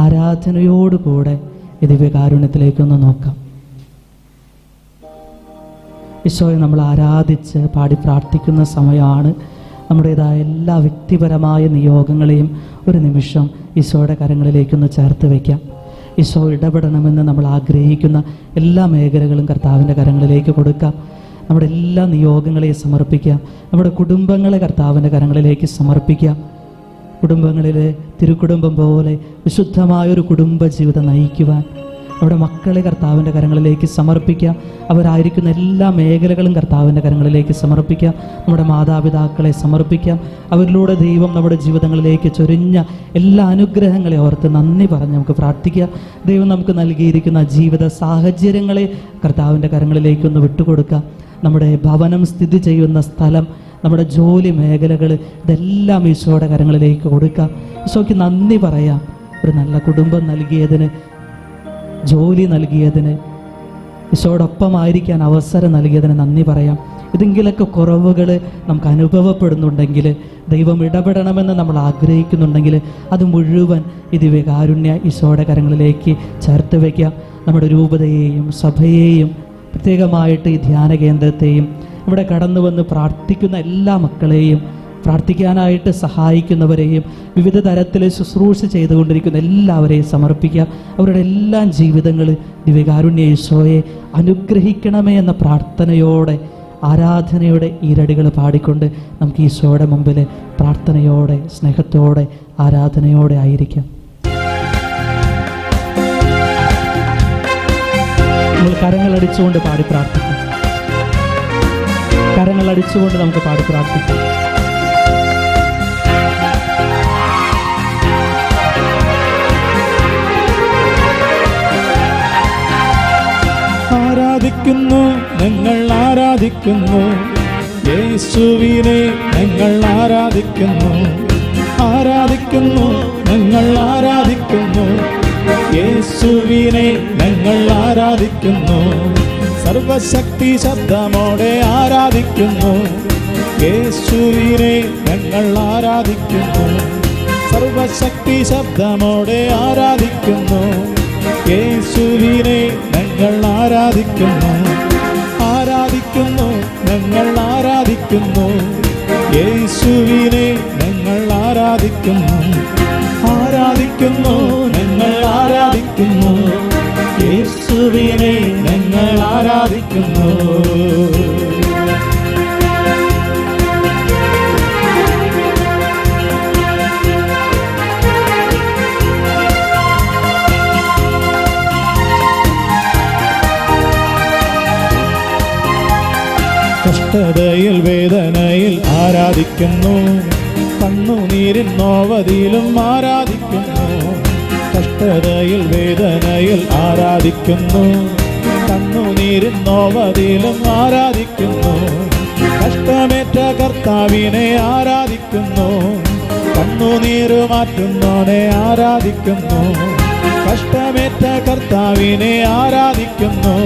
ആരാധനയോടുകൂടെ ഈ ദിവ്യകാരുണ്യത്തിലേക്കൊന്ന് നോക്കാം. ഈശോയെ നമ്മൾ ആരാധിച്ച് പാടി പ്രാർത്ഥിക്കുന്ന സമയമാണ്. നമ്മുടേതായ എല്ലാ വ്യക്തിപരമായ നിയോഗങ്ങളെയും ഒരു നിമിഷം ഈശോയുടെ കരങ്ങളിലേക്കൊന്ന് ചേർത്ത് വയ്ക്കാം. ഈശോ ഇടപെടണമെന്ന് നമ്മൾ ആഗ്രഹിക്കുന്ന എല്ലാ മേഖലകളും കർത്താവിൻ്റെ കരങ്ങളിലേക്ക് കൊടുക്കാം. നമ്മുടെ എല്ലാ നിയോഗങ്ങളെയും സമർപ്പിക്കാം. നമ്മുടെ കുടുംബങ്ങളെ കർത്താവിൻ്റെ കരങ്ങളിലേക്ക് സമർപ്പിക്കാം. കുടുംബങ്ങളിൽ തിരുക്കുടുംബം പോലെ വിശുദ്ധമായൊരു കുടുംബ ജീവിതം നയിക്കുവാൻ അവിടെ മക്കളെ കർത്താവിൻ്റെ കരങ്ങളിലേക്ക് സമർപ്പിക്കാം. അവരായിരിക്കുന്ന എല്ലാ മേഖലകളും കർത്താവിൻ്റെ കരങ്ങളിലേക്ക് സമർപ്പിക്കാം. നമ്മുടെ മാതാപിതാക്കളെ സമർപ്പിക്കാം. അവരിലൂടെ ദൈവം നമ്മുടെ ജീവിതങ്ങളിലേക്ക് ചൊരിഞ്ഞ എല്ലാ അനുഗ്രഹങ്ങളെ ഓർത്ത് നന്ദി പറഞ്ഞ് നമുക്ക് പ്രാർത്ഥിക്കാം. ദൈവം നമുക്ക് നൽകിയിരിക്കുന്ന ജീവിത സാഹചര്യങ്ങളെ കർത്താവിൻ്റെ കരങ്ങളിലേക്കൊന്ന് വിട്ടുകൊടുക്കാം. നമ്മുടെ ഭവനം സ്ഥിതി ചെയ്യുന്ന സ്ഥലം, നമ്മുടെ ജോലി മേഖലകൾ, ഇതെല്ലാം ഈശോയുടെ കരങ്ങളിലേക്ക് കൊടുക്കാം. ഈശോയ്ക്ക് നന്ദി പറയാം. ഒരു നല്ല കുടുംബം നൽകിയതിന്, ജോലി നൽകിയതിന്, ഈശോയോടൊപ്പമായിരിക്കാൻ അവസരം നൽകിയതിന് നന്ദി പറയാം. ഇതെങ്കിലൊക്കെ കുറവുകൾ നമുക്ക് അനുഭവപ്പെടുന്നുണ്ടെങ്കിൽ, ദൈവം ഇടപെടണമെന്ന് നമ്മൾ ആഗ്രഹിക്കുന്നുണ്ടെങ്കിൽ അത് മുഴുവൻ ഈ ദിവ്യകാരുണ്യ ഈശോയുടെ കരങ്ങളിലേക്ക് ചേർത്ത് വയ്ക്കാം. നമ്മുടെ രൂപതയെയും സഭയെയും പ്രത്യേകമായിട്ട് ഈ ധ്യാന കേന്ദ്രത്തെയും ഇവിടെ കടന്നു വന്ന് പ്രാർത്ഥിക്കുന്ന എല്ലാ മക്കളെയും, പ്രാർത്ഥിക്കാനായിട്ട് സഹായിക്കുന്നവരെയും, വിവിധ തരത്തിൽ ശുശ്രൂഷ ചെയ്തുകൊണ്ടിരിക്കുന്ന എല്ലാവരെയും സമർപ്പിക്കാം. അവരുടെ എല്ലാ ജീവിതങ്ങൾ ദിവ്യകാരുണ്യ ഈശോയെ അനുഗ്രഹിക്കണമേ എന്ന പ്രാർത്ഥനയോടെ, ആരാധനയുടെ ഈരടികൾ പാടിക്കൊണ്ട് നമുക്ക് ഈശോയുടെ മുമ്പിൽ പ്രാർത്ഥനയോടെ, സ്നേഹത്തോടെ, ആരാധനയോടെ ആയിരിക്കാം. നമ്മൾ കരങ്ങളടിച്ചുകൊണ്ട് പാടി പ്രാർത്ഥിക്കാം. കരങ്ങളടിച്ചുകൊണ്ട് നമുക്ക് പാടി പ്രാർത്ഥിക്കാം. ആരാധിക്കുന്നു, ഞങ്ങൾ ആരാധിക്കുന്നു യേശുവിനെ, ഞങ്ങൾ ആരാധിക്കുന്നു. ആരാധിക്കുന്നു, ഞങ്ങൾ ആരാധിക്കുന്നു യേശുവിനെ, ഞങ്ങൾ ആരാധിക്കുന്നു. സർവശക്തി ശബ്ദമോടെ ആരാധിക്കുന്നു യേശുവിനെ, ഞങ്ങൾ ആരാധിക്കുന്നു. സർവശക്തി ശബ്ദമോടെ ആരാധിക്കുന്നു യേശുവിനെ, ഞങ്ങൾ ആരാധിക്കുന്നു. ആരാധിക്കുന്നു, ഞങ്ങൾ ആരാധിക്കുന്നു യേശുവിനെ, ഞങ്ങൾ ആരാധിക്കുന്നു. ആരാധിക്കുന്നു, ഞങ്ങൾ ആരാധിക്കുന്നു യേശുവിനെ, ഞങ്ങൾ ആരാധിക്കുന്നു. കഷ്ടതയിൽ വേദനയിൽ ആരാധിക്കുന്നു, കണ്ണുനീരിൻ നോവതിയിലും ആരാധിക്കുന്നു. കഷ്ടതയിൽ വേദനയിൽ ആരാധിക്കുന്നു, കണ്ണുനീരിൻ നോവതിയിലും ആരാധിക്കുന്നു. കഷ്ടമേറ്റ കർത്താവിനെ ആരാധിക്കുന്നു, കണ്ണുനീര് മാറ്റുന്നോനെ ആരാധിക്കുന്നു. കഷ്ടമേറ്റ കർത്താവിനെ ആരാധിക്കുന്നു,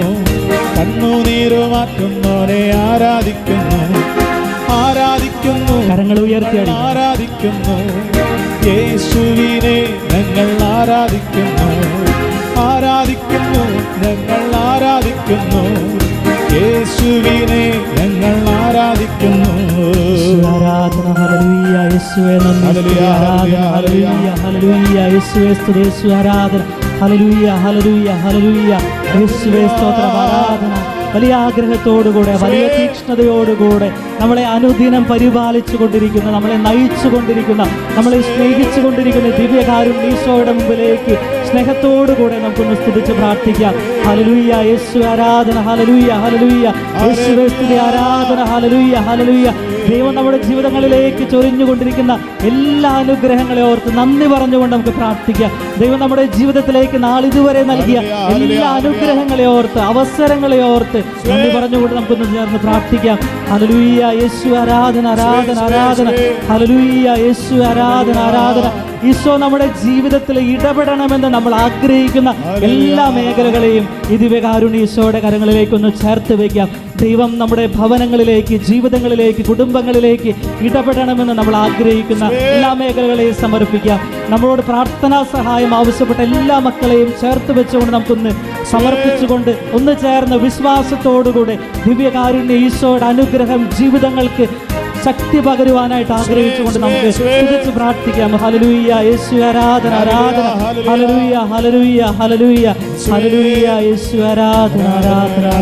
കണ്ണുനീര് മാറ്റുന്നോനെ ആരാധിക്കുന്നു. ആരാധിക്കുന്നു, കരങ്ങൾ ഉയർത്തി ആരാധിക്കുന്നു യേശുവിനെ, ഞങ്ങൾ ആരാധിക്കുന്നു. ആരാധിക്കുന്നു, ഞങ്ങൾ ആരാധിക്കുന്നു യേശുവിനെ, ഞങ്ങൾ ആരാധിക്കുന്നു. ആരാധന. ഹല്ലേലൂയ യേശുവേ നന്ദി. ഹല്ലേലൂയ ഹല്ലേലൂയ യേശുവേ സ്തുതി. യേശു ആരാധന. ഹല്ലേലൂയ ഹല്ലേലൂയ ഹല്ലേലൂയ യേശുവേ സ്തോത്രം. ആരാധന. വലിയ ആഗ്രഹത്തോടുകൂടെ, വലിയ തീക്ഷ്ണതയോടുകൂടെ നമ്മളെ അനുദിനം പരിപാലിച്ചു കൊണ്ടിരിക്കുന്ന, നമ്മളെ നയിച്ചു കൊണ്ടിരിക്കുന്ന, നമ്മളെ സ്നേഹിച്ചു കൊണ്ടിരിക്കുന്ന ദിവ്യകാരുണ്യ ഈശോയുടെ മുമ്പിലേക്ക് സ്നേഹത്തോടുകൂടെ നമുക്കൊന്ന് സ്തുതിച്ച് പ്രാർത്ഥിക്കാം. ഹല്ലേലൂയ യേശു ആരാധന. ഹല്ലേലൂയ ഹല്ലേലൂയ യേശുവേ സ്തുതി. ആരാധന. Hallelujah hallelujah. ദൈവം നമ്മുടെ ജീവിതങ്ങളിലേക്ക് ചൊരിഞ്ഞുകൊണ്ടിരിക്കുന്ന എല്ലാ അനുഗ്രഹങ്ങളെ ഓർത്ത് നന്ദി പറഞ്ഞുകൊണ്ട് നമുക്ക് പ്രാർത്ഥിക്കാം. ദൈവം നമ്മുടെ ജീവിതത്തിലേക്ക് നാളിതുവരെ നൽകിയ എല്ലാ അനുഗ്രഹങ്ങളെ ഓർത്ത്, അവസരങ്ങളെ ഓർത്ത് നന്ദി പറഞ്ഞുകൊണ്ട് നമുക്കൊന്ന് ചേർന്ന് പ്രാർത്ഥിക്കാം. ഹല്ലേലൂയ യേശു ആരാധന. ആരാധന ആരാധന. ഹല്ലേലൂയ യേശു ആരാധന. ആരാധന. ഈശോ നമ്മുടെ ജീവിതത്തിൽ ഇടപെടണമെന്ന് നമ്മൾ ആഗ്രഹിക്കുന്ന എല്ലാ മേഖലകളെയും ഈ ദിവ്യകാരുണ്യ ഈശോയുടെ കരങ്ങളിലേക്കൊന്ന് ചേർത്ത് വയ്ക്കാം. ദൈവം നമ്മുടെ ഭവനങ്ങളിലേക്ക്, ജീവിതങ്ങളിലേക്ക്, കുടുംബങ്ങളിലേക്ക് ഇടപെടണമെന്ന് നമ്മൾ ആഗ്രഹിക്കുന്ന എല്ലാ മേഖലകളെയും സമർപ്പിക്കാം. നമ്മളോട് പ്രാർത്ഥനാ സഹായം ആവശ്യപ്പെട്ട എല്ലാ മക്കളെയും ചേർത്ത് വെച്ചുകൊണ്ട് നമുക്കൊന്ന് സമർപ്പിച്ചുകൊണ്ട് ഒന്ന് ചേർന്ന് വിശ്വാസത്തോടുകൂടെ ദിവ്യകാരുണ്യ ഈശോയുടെ അനുഗ്രഹം ജീവിതങ്ങൾക്ക് ശക്തി പകരുവാനായിട്ട് ആഗ്രഹിച്ചുകൊണ്ട് നമുക്ക് സ്തുതിച്ച് പ്രാർത്ഥിക്കാം. ഹല്ലേലൂയ, യേശു ആരാധന, ആരാധന. ഹല്ലേലൂയ, ഹല്ലേലൂയ, ഹല്ലേലൂയ, ഹല്ലേലൂയ, യേശു ആരാധന, ആരാധന.